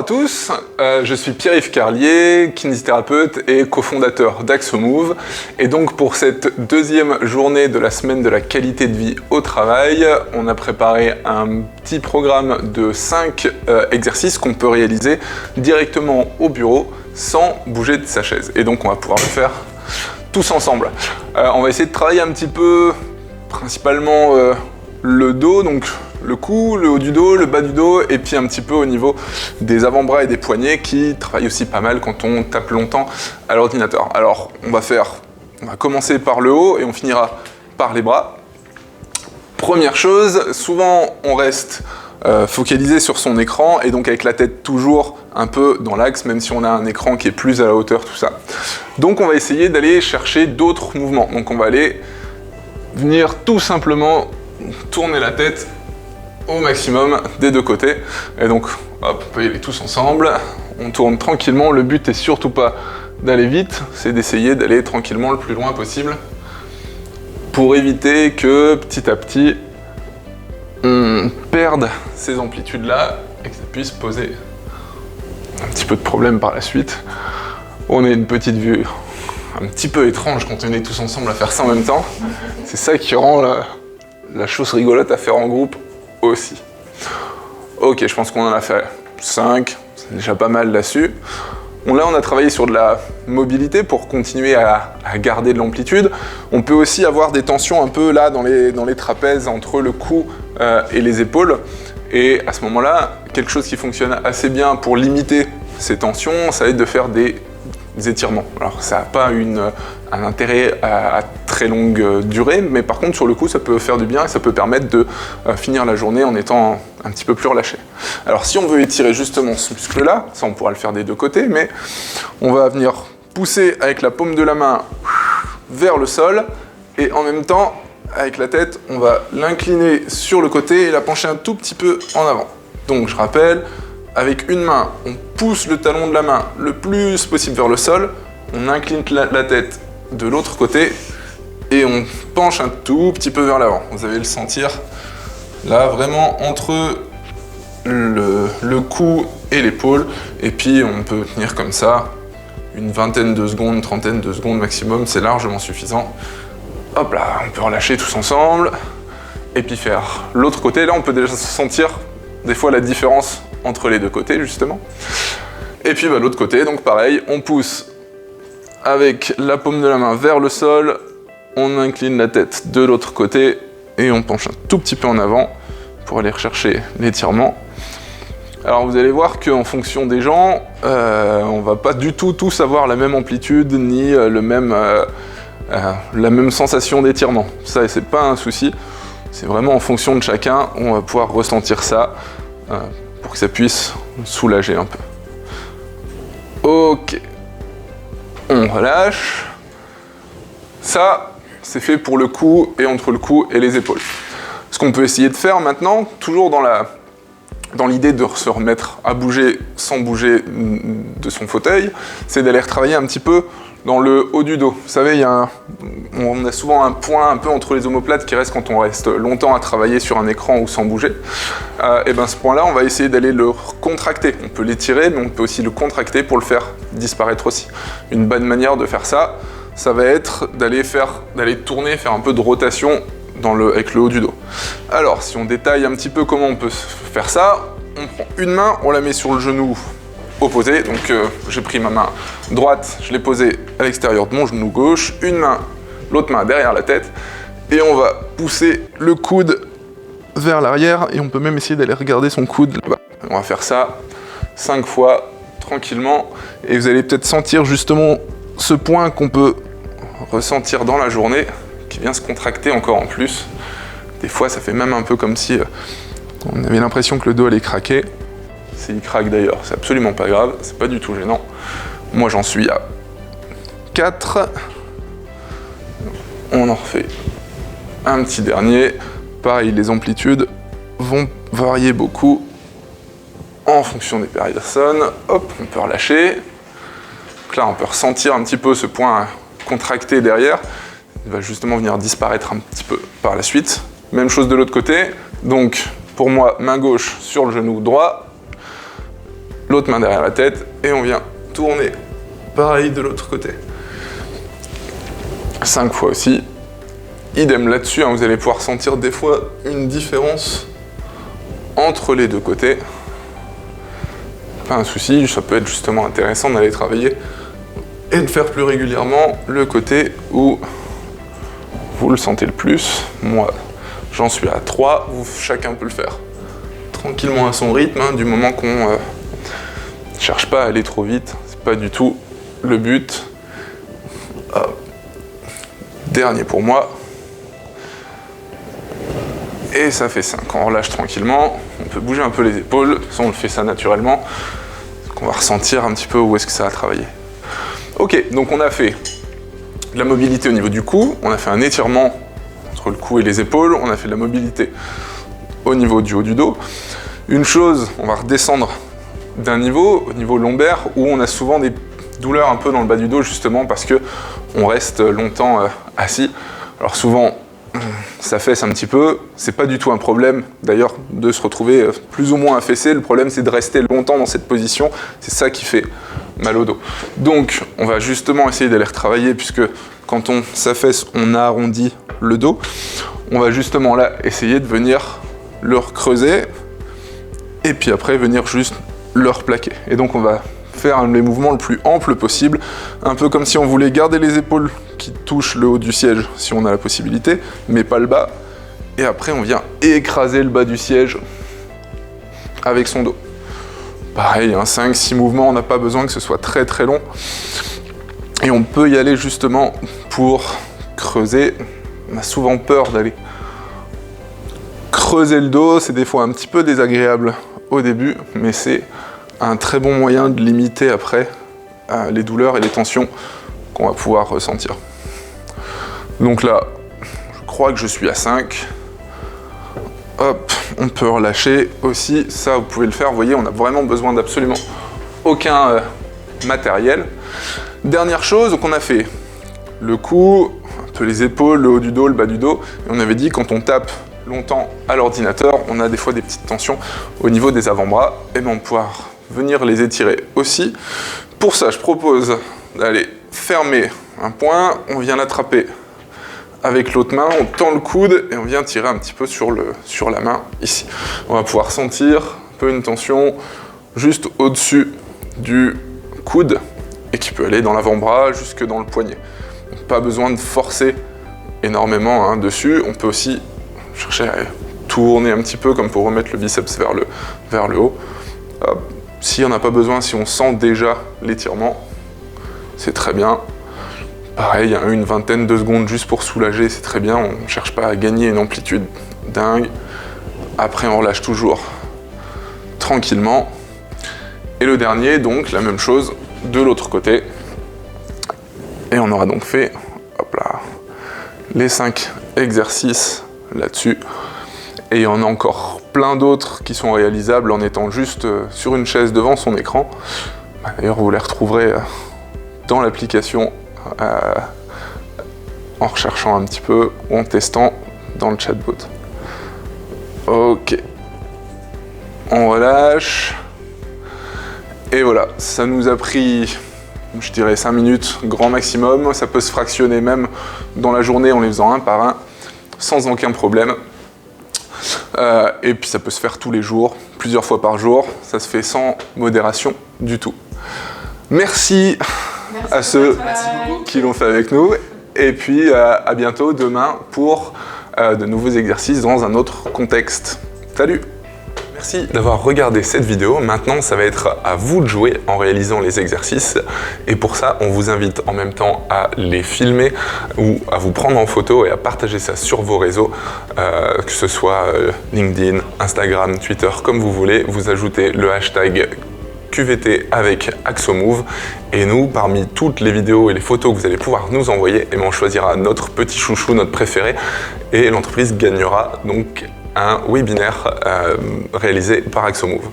à tous, je suis Pierre-Yves Carlier, kinésithérapeute et cofondateur d'AxoMove. Et donc pour cette deuxième journée de la semaine de la qualité de vie au travail, on a préparé un petit programme de 5 exercices qu'on peut réaliser directement au bureau sans bouger de sa chaise. Et donc on va pouvoir le faire tous ensemble. On va essayer de travailler un petit peu, principalement le dos, donc le cou, le haut du dos, le bas du dos, et puis un petit peu au niveau des avant-bras et des poignets qui travaillent aussi pas mal quand on tape longtemps à l'ordinateur. Alors on va commencer par le haut et on finira par les bras. Première chose, souvent on reste focalisé sur son écran et donc avec la tête toujours un peu dans l'axe, même si on a un écran qui est plus à la hauteur, tout ça. Donc on va essayer d'aller chercher d'autres mouvements. Donc on va aller venir tout simplement tourner la tête au maximum des deux côtés. Et donc, hop, on peut y aller tous ensemble. On tourne tranquillement. Le but est surtout pas d'aller vite, c'est d'essayer d'aller tranquillement le plus loin possible pour éviter que petit à petit on perde ces amplitudes-là et que ça puisse poser un petit peu de problème par la suite. On a une petite vue un petit peu étrange quand on est tous ensemble à faire ça en même temps. C'est ça qui rend la chose rigolote à faire en groupe aussi. Ok, je pense qu'on en a fait 5, c'est déjà pas mal là-dessus. Là, on a travaillé sur de la mobilité pour continuer à garder de l'amplitude. On peut aussi avoir des tensions un peu là dans les trapèzes entre le cou et les épaules. Et à ce moment-là, quelque chose qui fonctionne assez bien pour limiter ces tensions, ça va être de faire des étirements. Alors ça n'a pas un intérêt à très longue durée, mais par contre sur le coup ça peut faire du bien et ça peut permettre de finir la journée en étant un petit peu plus relâché. Alors si on veut étirer justement ce muscle-là, ça on pourra le faire des deux côtés, mais on va venir pousser avec la paume de la main vers le sol et en même temps avec la tête on va l'incliner sur le côté et la pencher un tout petit peu en avant. Donc je rappelle, avec une main, on pousse le talon de la main le plus possible vers le sol, on incline la tête de l'autre côté et on penche un tout petit peu vers l'avant. Vous allez le sentir là, vraiment entre le cou et l'épaule. Et puis on peut tenir comme ça une vingtaine de secondes, une trentaine de secondes maximum, c'est largement suffisant. Hop là, on peut relâcher tous ensemble et puis faire l'autre côté. Là, on peut déjà sentir des fois la différence entre les deux côtés justement. Et puis l'autre côté, donc pareil, on pousse avec la paume de la main vers le sol, on incline la tête de l'autre côté et on penche un tout petit peu en avant pour aller rechercher l'étirement. Alors vous allez voir qu'en fonction des gens, on va pas du tout tous avoir la même amplitude ni la même sensation d'étirement. Ça, c'est pas un souci, c'est vraiment en fonction de chacun, on va pouvoir ressentir ça pour que ça puisse soulager un peu. Ok, on relâche. Ça, c'est fait pour le cou et entre le cou et les épaules. Ce qu'on peut essayer de faire maintenant, toujours dans l'idée de se remettre à bouger sans bouger de son fauteuil, c'est d'aller retravailler un petit peu dans le haut du dos. Vous savez, on a souvent un point un peu entre les omoplates qui reste quand on reste longtemps à travailler sur un écran ou sans bouger. Et ce point-là, on va essayer d'aller le contracter. On peut l'étirer, mais on peut aussi le contracter pour le faire disparaître aussi. Une bonne manière de faire ça, ça va être d'aller tourner, faire un peu de rotation avec le haut du dos. Alors, si on détaille un petit peu comment on peut faire ça, on prend une main, on la met sur le genou opposé, donc j'ai pris ma main droite, je l'ai posée à l'extérieur de mon genou gauche, l'autre main derrière la tête, et on va pousser le coude vers l'arrière, et on peut même essayer d'aller regarder son coude là-bas. On va faire ça 5 fois, tranquillement, et vous allez peut-être sentir justement ce point qu'on peut ressentir dans la journée, qui vient se contracter encore en plus. Des fois, ça fait même un peu comme si on avait l'impression que le dos allait craquer. Il craque d'ailleurs, c'est absolument pas grave, c'est pas du tout gênant. Moi j'en suis à 4. On en refait un petit dernier. Pareil, les amplitudes vont varier beaucoup en fonction des personnes. Hop, on peut relâcher. Donc là on peut ressentir un petit peu ce point contracté derrière. Il va justement venir disparaître un petit peu par la suite. Même chose de l'autre côté. Donc pour moi, main gauche sur le genou droit. l'autre main derrière la tête et on vient tourner. Pareil de l'autre côté. 5 fois aussi. Idem là-dessus, hein, vous allez pouvoir sentir des fois une différence entre les deux côtés. Pas un souci, ça peut être justement intéressant d'aller travailler et de faire plus régulièrement le côté où vous le sentez le plus. Moi, j'en suis à 3, chacun peut le faire tranquillement à son rythme, hein, du moment qu'on cherche pas à aller trop vite, c'est pas du tout le but. Dernier pour moi. Et ça fait 5. On relâche tranquillement, on peut bouger un peu les épaules, de toute façon on le fait ça naturellement, donc on va ressentir un petit peu où est-ce que ça a travaillé. Ok, donc on a fait de la mobilité au niveau du cou, on a fait un étirement entre le cou et les épaules, on a fait de la mobilité au niveau du haut du dos. Une chose, on va redescendre d'un niveau, au niveau lombaire, où on a souvent des douleurs un peu dans le bas du dos, justement parce que on reste longtemps assis. Alors souvent, ça fesse un petit peu, c'est pas du tout un problème d'ailleurs de se retrouver plus ou moins affaissé, le problème c'est de rester longtemps dans cette position, c'est ça qui fait mal au dos. Donc on va justement essayer d'aller retravailler, puisque quand on s'affaisse, on arrondit le dos. On va justement là essayer de venir le recreuser et puis après venir juste le replaquer. Et donc on va faire les mouvements le plus ample possible, un peu comme si on voulait garder les épaules qui touchent le haut du siège si on a la possibilité, mais pas le bas. Et après on vient écraser le bas du siège avec son dos. Pareil, hein, 5-6 mouvements, on n'a pas besoin que ce soit très très long. Et on peut y aller justement pour creuser. On a souvent peur d'aller creuser le dos, c'est des fois un petit peu désagréable au début, mais c'est un très bon moyen de limiter après les douleurs et les tensions qu'on va pouvoir ressentir. Donc là, je crois que je suis à 5. Hop, on peut relâcher aussi, ça vous pouvez le faire, vous voyez, on a vraiment besoin d'absolument aucun matériel. Dernière chose, donc on a fait le cou, un peu les épaules, le haut du dos, le bas du dos, et on avait dit quand on tape longtemps à l'ordinateur, on a des fois des petites tensions au niveau des avant-bras, et bien on va pouvoir venir les étirer aussi. Pour ça, je propose d'aller fermer un point, on vient l'attraper avec l'autre main, on tend le coude et on vient tirer un petit peu sur la main ici. On va pouvoir sentir un peu une tension juste au-dessus du coude et qui peut aller dans l'avant-bras jusque dans le poignet. Donc, pas besoin de forcer énormément hein, dessus, on peut aussi chercher à tourner un petit peu comme pour remettre le biceps vers le haut. Hop. Si on n'a pas besoin, si on sent déjà l'étirement, c'est très bien. Pareil, une vingtaine de secondes juste pour soulager, c'est très bien. On ne cherche pas à gagner une amplitude dingue. Après, on relâche toujours tranquillement. Et le dernier, donc, la même chose de l'autre côté. Et on aura donc fait hop là, les 5 exercices là-dessus. Et il y en a encore plein d'autres qui sont réalisables en étant juste sur une chaise devant son écran. D'ailleurs, vous les retrouverez dans l'application en recherchant un petit peu ou en testant dans le chatbot. Ok. On relâche. Et voilà, ça nous a pris, je dirais 5 minutes, grand maximum. Ça peut se fractionner même dans la journée en les faisant un par un, sans aucun problème. Et puis ça peut se faire tous les jours, plusieurs fois par jour, ça se fait sans modération du tout. Merci à ceux qui l'ont fait avec nous, et puis à bientôt demain pour de nouveaux exercices dans un autre contexte. Salut! Merci d'avoir regardé cette vidéo. Maintenant, ça va être à vous de jouer en réalisant les exercices. Et pour ça, on vous invite en même temps à les filmer ou à vous prendre en photo et à partager ça sur vos réseaux, que ce soit LinkedIn, Instagram, Twitter, comme vous voulez. Vous ajoutez le hashtag QVT avec AxoMove. Et nous, parmi toutes les vidéos et les photos que vous allez pouvoir nous envoyer, on choisira notre petit chouchou, notre préféré. Et l'entreprise gagnera donc un webinaire réalisé par AxoMove.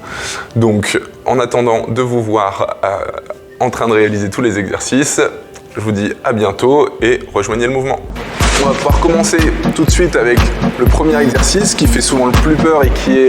Donc, en attendant de vous voir en train de réaliser tous les exercices, je vous dis à bientôt et rejoignez le mouvement. On va pouvoir commencer tout de suite avec le premier exercice qui fait souvent le plus peur et qui est